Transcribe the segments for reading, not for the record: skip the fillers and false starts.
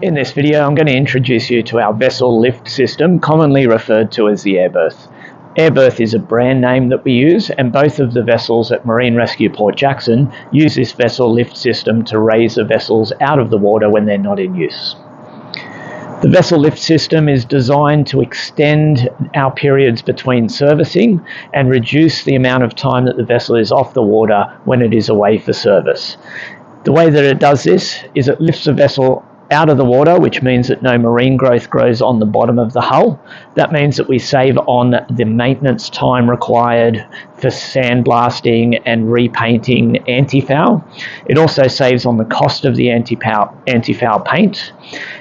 In this video, I'm going to introduce you to our vessel lift system, commonly referred to as the Air-berth. Air-berth is a brand name that we use, and both of the vessels at Marine Rescue Port Jackson use this vessel lift system to raise the vessels out of the water when they're not in use. The vessel lift system is designed to extend our periods between servicing and reduce the amount of time that the vessel is off the water when it is away for service. The way that it does this is it lifts the vessel out of the water, which means that no marine growth grows on the bottom of the hull. That means that we save on the maintenance time required for sandblasting and repainting anti-foul. It also saves on the cost of the anti-foul paint,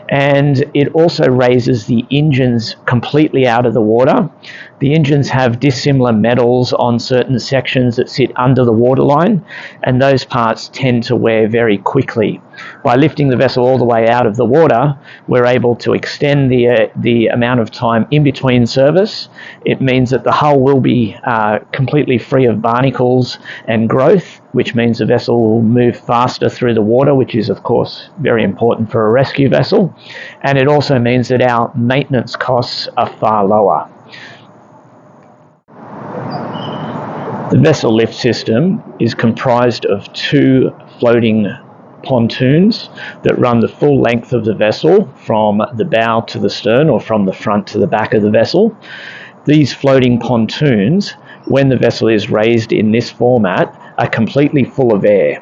and it also raises the engines completely out of the water. The engines have dissimilar metals on certain sections that sit under the waterline, and those parts tend to wear very quickly. By lifting the vessel all the way out of the water, we're able to extend the amount of time in between service. It means that the hull will be completely free of barnacles and growth, which means the vessel will move faster through the water, which is of course very important for a rescue vessel. And it also means that our maintenance costs are far lower. The vessel lift system is comprised of two floating pontoons that run the full length of the vessel from the bow to the stern, or from the front to the back of the vessel. These floating pontoons, when the vessel is raised in this format, are completely full of air.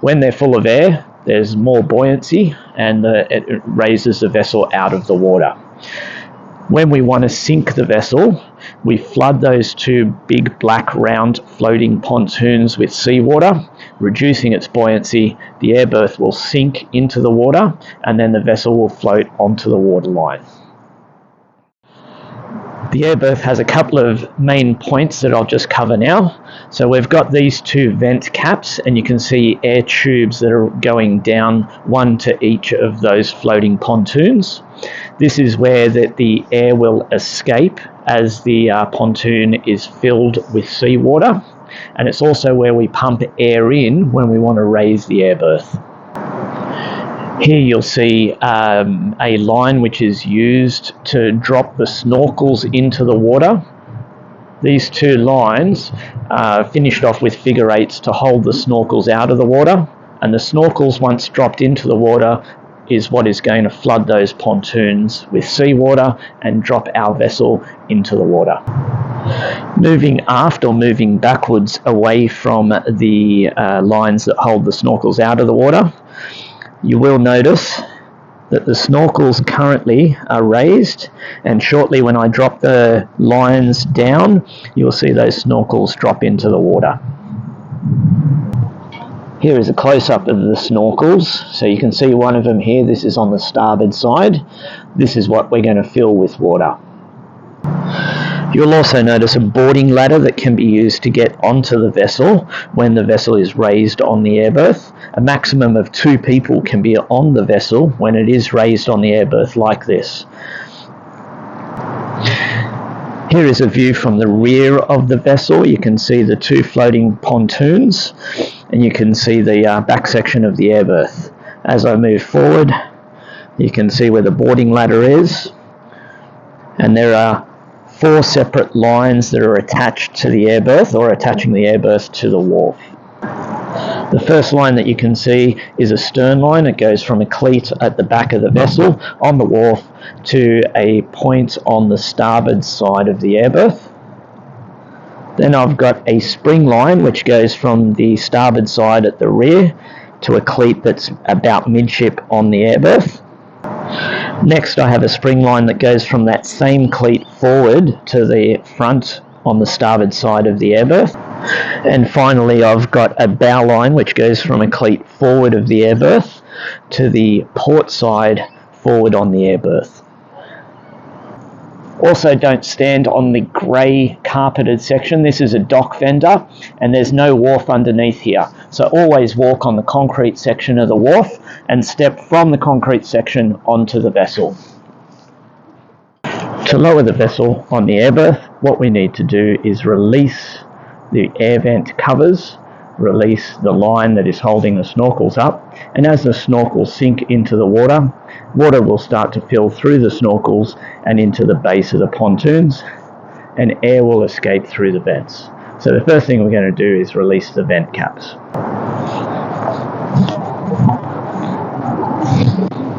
When they're full of air, there's more buoyancy, and it raises the vessel out of the water. When we want to sink the vessel, we flood those two big black round floating pontoons with seawater, reducing its buoyancy. The air-berth will sink into the water, and then the vessel will float onto the waterline. The air-berth has a couple of main points that I'll just cover now. So we've got these two vent caps, and you can see air tubes that are going down, one to each of those floating pontoons. This is where the air will escape as the pontoon is filled with seawater, and it's also where we pump air in when we want to raise the air-berth. Here you'll see a line which is used to drop the snorkels into the water. These two lines are finished off with figure eights to hold the snorkels out of the water, and the snorkels, once dropped into the water, is what is going to flood those pontoons with seawater and drop our vessel into the water. Moving aft, or moving backwards away from the lines that hold the snorkels out of the water, you will notice that the snorkels currently are raised, and shortly when I drop the lines down, you'll see those snorkels drop into the water. Here is a close-up of the snorkels. So you can see one of them here. This is on the starboard side. This is what we're going to fill with water. You'll also notice a boarding ladder that can be used to get onto the vessel when the vessel is raised on the air-berth. A maximum of 2 people can be on the vessel when it is raised on the air-berth like this. Here is a view from the rear of the vessel. You can see the 2 floating pontoons, and you can see the back section of the air-berth. As I move forward, you can see where the boarding ladder is, and there are 4 separate lines that are attached to the air-berth, or attaching the air-berth to the wharf. The first line that you can see is a stern line. It goes from a cleat at the back of the vessel on the wharf to a point on the starboard side of the air-berth. Then I've got a spring line which goes from the starboard side at the rear to a cleat that's about midship on the air-berth. Next, I have a spring line that goes from that same cleat forward to the front on the starboard side of the air-berth. And finally, I've got a bow line which goes from a cleat forward of the air-berth to the port side forward on the air-berth. Also, don't stand on the grey carpeted section. This is a dock fender, and there's no wharf underneath here. So always walk on the concrete section of the wharf and step from the concrete section onto the vessel. To lower the vessel on the air-berth, what we need to do is release the air vent covers release the line that is holding the snorkels up, and as the snorkels sink into the water, water will start to fill through the snorkels and into the base of the pontoons, and air will escape through the vents. So the first thing we're going to do is release the vent caps.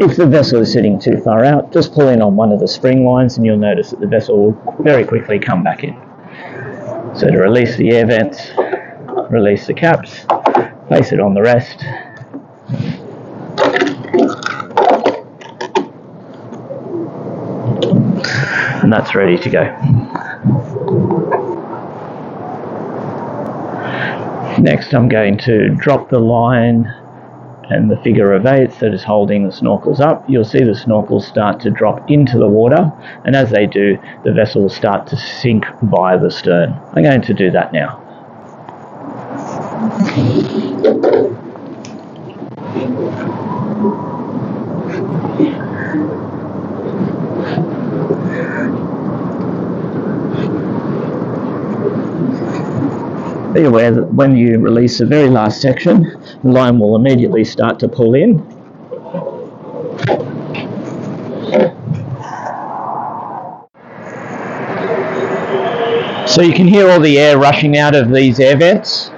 If the vessel is sitting too far out, just pull in on one of the spring lines and you'll notice that the vessel will very quickly come back in. So to release the air vents, release the caps, place it on the rest, and that's ready to go. Next I'm going to drop the line and the figure of eights that is holding the snorkels up. You'll see the snorkels start to drop into the water, and as they do, the vessel will start to sink via the stern. I'm going to do that now. Be aware that when you release the very last section, the line will immediately start to pull in. So you can hear all the air rushing out of these air vents.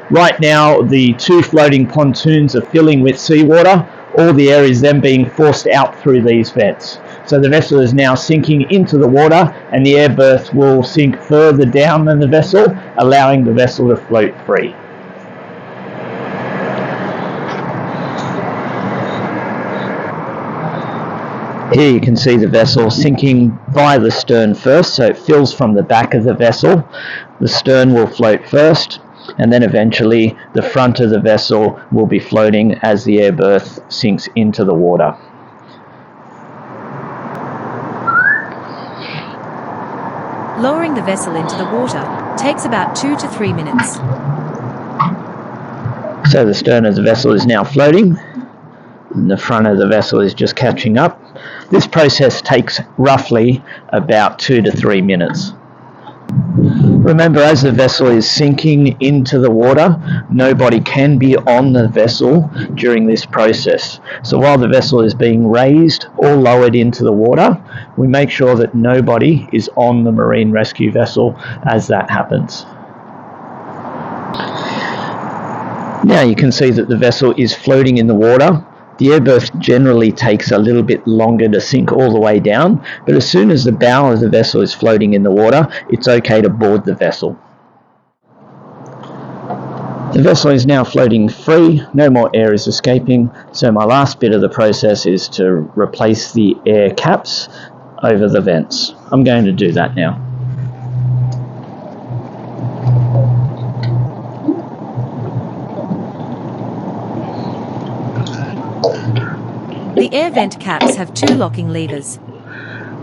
Right now the two floating pontoons are filling with seawater. All the air is then being forced out through these vents. So the vessel is now sinking into the water, and the air berth will sink further down than the vessel, allowing the vessel to float free. Here you can see the vessel sinking via the stern first, so it fills from the back of the vessel. The stern will float first, and then eventually the front of the vessel will be floating as the air berth sinks into the water. Lowering the vessel into the water takes about 2 to 3 minutes. So the stern of the vessel is now floating, and the front of the vessel is just catching up. This process takes roughly about 2 to 3 minutes. Remember, as the vessel is sinking into the water, nobody can be on the vessel during this process. So while the vessel is being raised or lowered into the water, we make sure that nobody is on the marine rescue vessel as that happens. Now you can see that the vessel is floating in the water. The air berth generally takes a little bit longer to sink all the way down, but as soon as the bow of the vessel is floating in the water, it's okay to board the vessel. The vessel is now floating free, no more air is escaping, so my last bit of the process is to replace the air caps over the vents. I'm going to do that now. The air vent caps have 2 locking levers.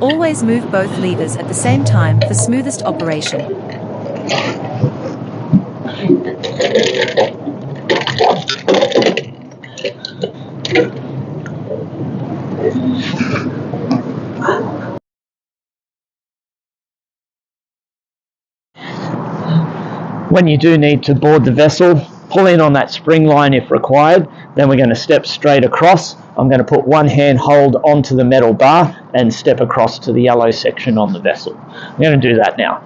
Always move both levers at the same time for smoothest operation. When you do need to board the vessel, pull in on that spring line if required. Then we're going to step straight across. I'm going to put one hand hold onto the metal bar and step across to the yellow section on the vessel. I'm going to do that now.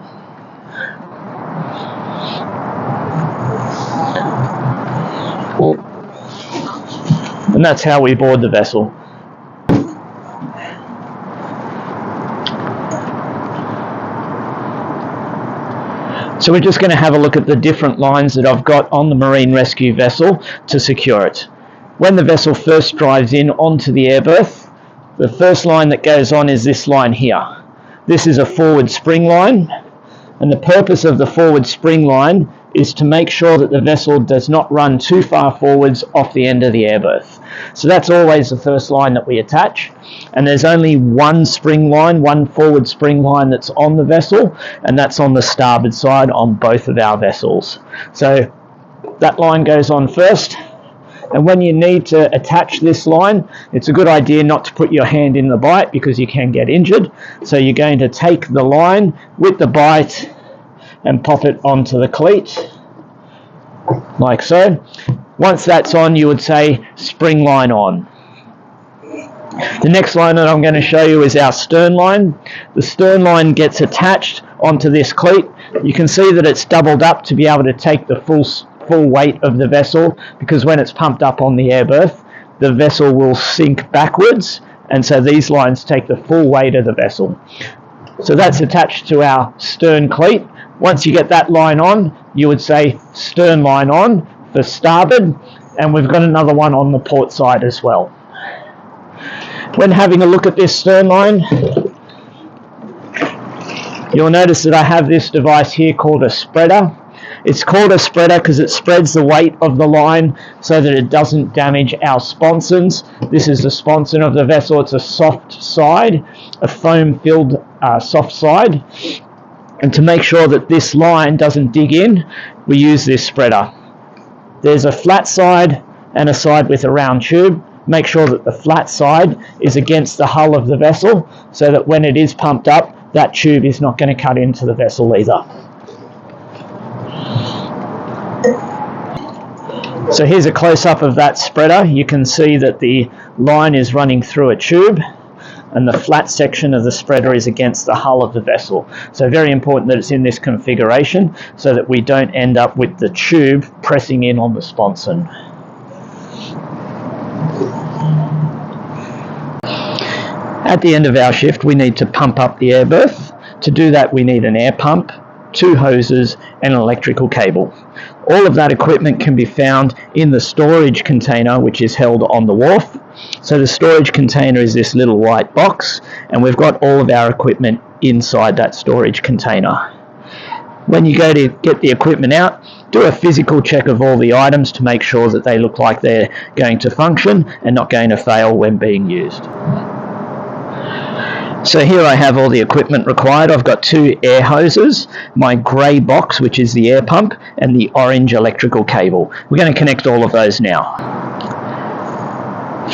And that's how we board the vessel. So we're just going to have a look at the different lines that I've got on the marine rescue vessel to secure it. When the vessel first drives in onto the air berth, the first line that goes on is this line here. This is a forward spring line, and the purpose of the forward spring line is to make sure that the vessel does not run too far forwards off the end of the air berth. So that's always the first line that we attach, and there's only one spring line, one forward spring line that's on the vessel, and that's on the starboard side on both of our vessels. So that line goes on first, and when you need to attach this line, it's a good idea not to put your hand in the bight because you can get injured. So you're going to take the line with the bight and pop it onto the cleat, like so. Once that's on, you would say spring line on. The next line that I'm going to show you is our stern line. The stern line gets attached onto this cleat. You can see that it's doubled up to be able to take the full weight of the vessel, because when it's pumped up on the air berth, the vessel will sink backwards, and so these lines take the full weight of the vessel. So that's attached to our stern cleat. Once you get that line on, you would say stern line on for starboard, and we've got another one on the port side as well. When having a look at this stern line, you'll notice that I have this device here called a spreader. It's called a spreader because it spreads the weight of the line so that it doesn't damage our sponsons. This is the sponson of the vessel. It's a soft side, a foam-filled soft side. And to make sure that this line doesn't dig in, we use this spreader. There's a flat side and a side with a round tube. Make sure that the flat side is against the hull of the vessel so that when it is pumped up, that tube is not going to cut into the vessel either. So here's a close-up of that spreader. You can see that the line is running through a tube, and the flat section of the spreader is against the hull of the vessel. So very important that it's in this configuration so that we don't end up with the tube pressing in on the sponson. At the end of our shift, we need to pump up the air berth. To do that, we need an air pump, 2 hoses, and an electrical cable. All of that equipment can be found in the storage container, which is held on the wharf. So the storage container is this little white box, and we've got all of our equipment inside that storage container. When you go to get the equipment out, do a physical check of all the items to make sure that they look like they're going to function and not going to fail when being used. So here I have all the equipment required. I've got 2 air hoses, my grey box, which is the air pump, and the orange electrical cable. We're going to connect all of those now.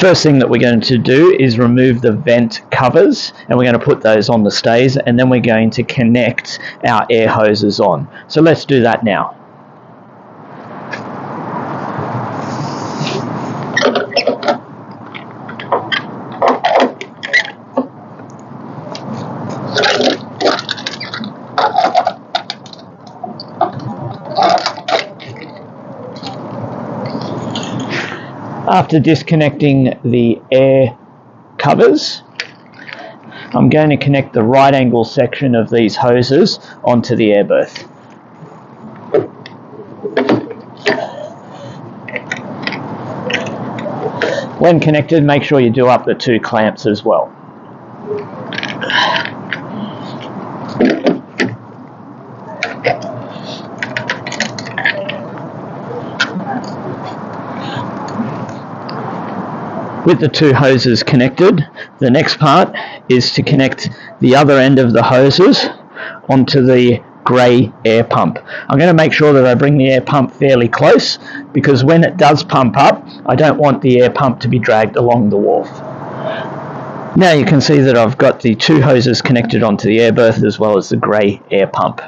First thing that we're going to do is remove the vent covers, and we're going to put those on the stays, and then we're going to connect our air hoses on. So let's do that now. After disconnecting the air covers, I'm going to connect the right angle section of these hoses onto the air berth. When connected, make sure you do up the 2 clamps as well. With the 2 hoses connected, the next part is to connect the other end of the hoses onto the grey air pump. I'm going to make sure that I bring the air pump fairly close, because when it does pump up, I don't want the air pump to be dragged along the wharf. Now you can see that I've got the 2 hoses connected onto the air berth as well as the grey air pump.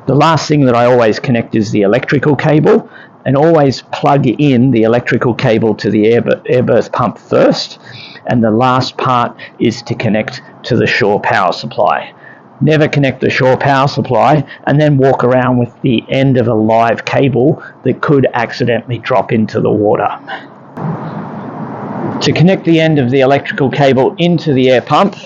The last thing that I always connect is the electrical cable, and always plug in the electrical cable to the air berth pump first, and the last part is to connect to the shore power supply. Never connect the shore power supply and then walk around with the end of a live cable that could accidentally drop into the water. To connect the end of the electrical cable into the air pump,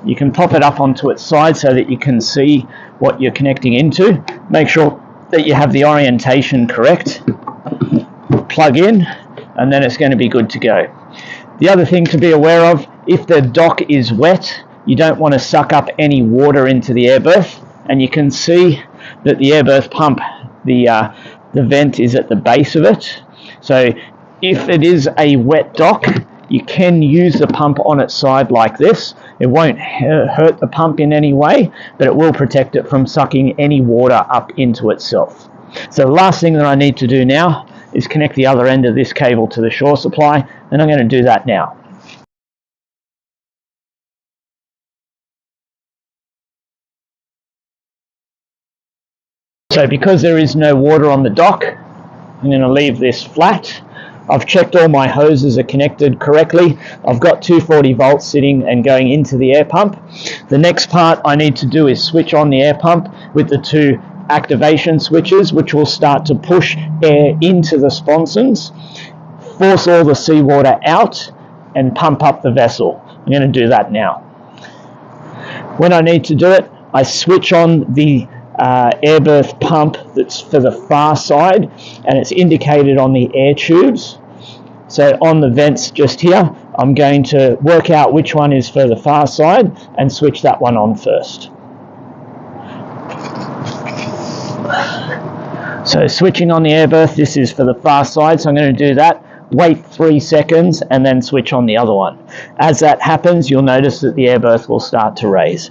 you can pop it up onto its side so that you can see what you're connecting into. Make sure that you have the orientation correct. Plug in, and then it's going to be good to go. The other thing to be aware of, if the dock is wet, you don't want to suck up any water into the air berth, and you can see that the air berth pump, the vent is at the base of it. So if it is a wet dock, you can use the pump on its side like this. It won't hurt the pump in any way, but it will protect it from sucking any water up into itself. So the last thing that I need to do now is connect the other end of this cable to the shore supply, and I'm going to do that now. So because there is no water on the dock, I'm going to leave this flat. I've checked all my hoses are connected correctly. I've got 240 volts sitting and going into the air pump. The next part I need to do is switch on the air pump with the 2 activation switches, which will start to push air into the sponsons, force all the seawater out and pump up the vessel. I'm going to do that now. When I need to do it, I switch on the Air-berth pump that's for the far side, and it's indicated on the air tubes. So on the vents just here, I'm going to work out which one is for the far side and switch that one on first. So switching on the Air-berth, this is for the far side, so I'm going to do that. Wait 3 seconds and then switch on the other one. As that happens, you'll notice that the Air-berth will start to raise.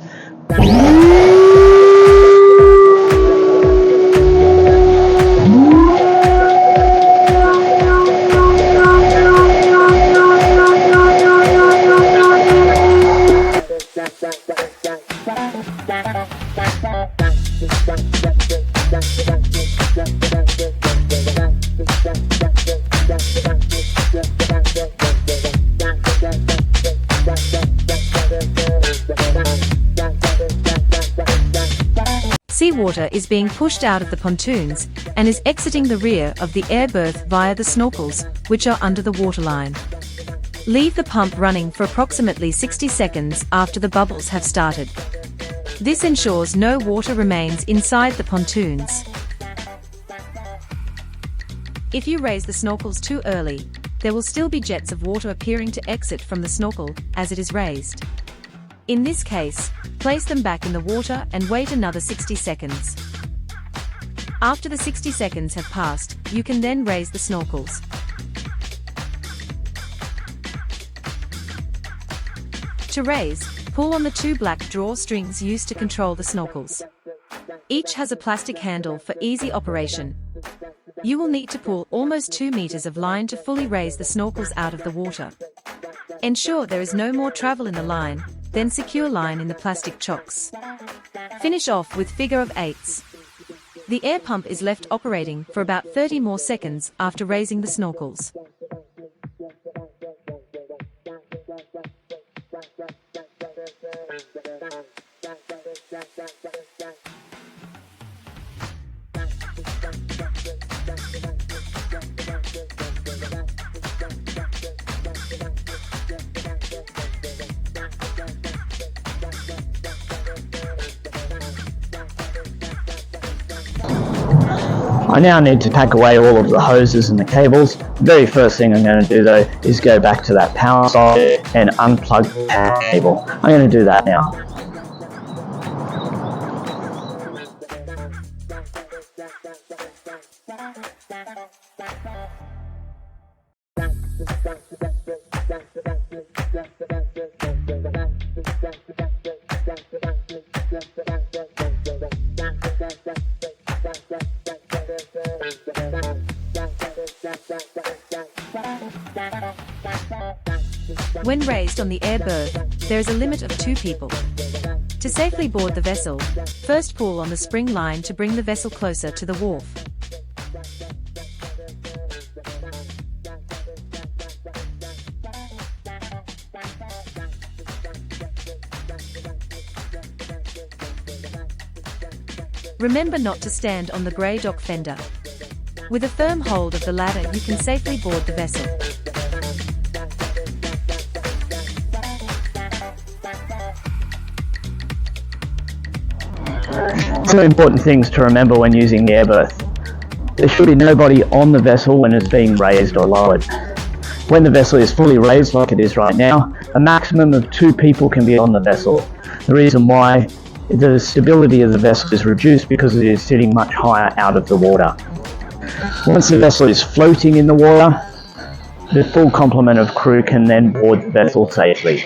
Seawater is being pushed out of the pontoons and is exiting the rear of the air-berth via the snorkels, which are under the waterline. Leave the pump running for approximately 60 seconds after the bubbles have started. This ensures no water remains inside the pontoons. If you raise the snorkels too early, there will still be jets of water appearing to exit from the snorkel as it is raised. In this case, place them back in the water and wait another 60 seconds. After the 60 seconds have passed, you can then raise the snorkels. To raise, pull on the 2 black drawstrings used to control the snorkels. Each has a plastic handle for easy operation. You will need to pull almost 2 meters of line to fully raise the snorkels out of the water. Ensure there is no more travel in the line, then secure line in the plastic chocks. Finish off with figure of 8s. The air pump is left operating for about 30 more seconds after raising the snorkels. I now need to pack away all of the hoses and the cables. The very first thing I'm going to do though is go back to that power socket and unplug the power cable. I'm going to do that now. When raised on the air-berth, there is a limit of 2 people. To safely board the vessel, first pull on the spring line to bring the vessel closer to the wharf. Remember not to stand on the grey dock fender. With a firm hold of the ladder, you can safely board the vessel. Some important things to remember when using the air-berth. There should be nobody on the vessel when it's being raised or lowered. When the vessel is fully raised like it is right now, a maximum of 2 people can be on the vessel. The reason why the stability of the vessel is reduced because it is sitting much higher out of the water. Once the vessel is floating in the water, the full complement of crew can then board the vessel safely.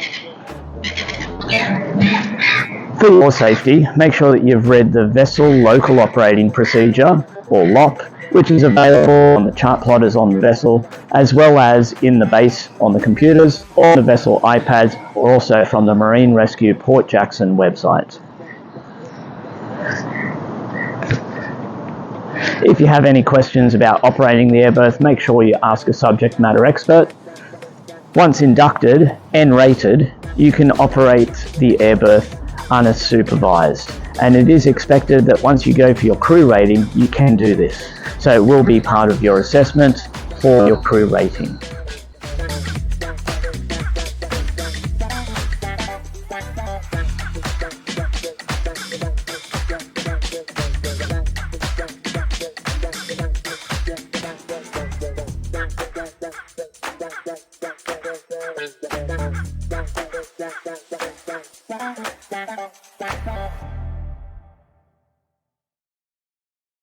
For your safety, make sure that you've read the Vessel Local Operating Procedure, or LOP, which is available on the chart plotters on the vessel, as well as in the base on the computers, or the vessel iPads, or also from the Marine Rescue Port Jackson website. If you have any questions about operating the Air-berth, make sure you ask a subject matter expert. Once inducted and rated, you can operate the Air-berth unsupervised, and it is expected that once you go for your crew rating, you can do this. So it will be part of your assessment for your crew rating.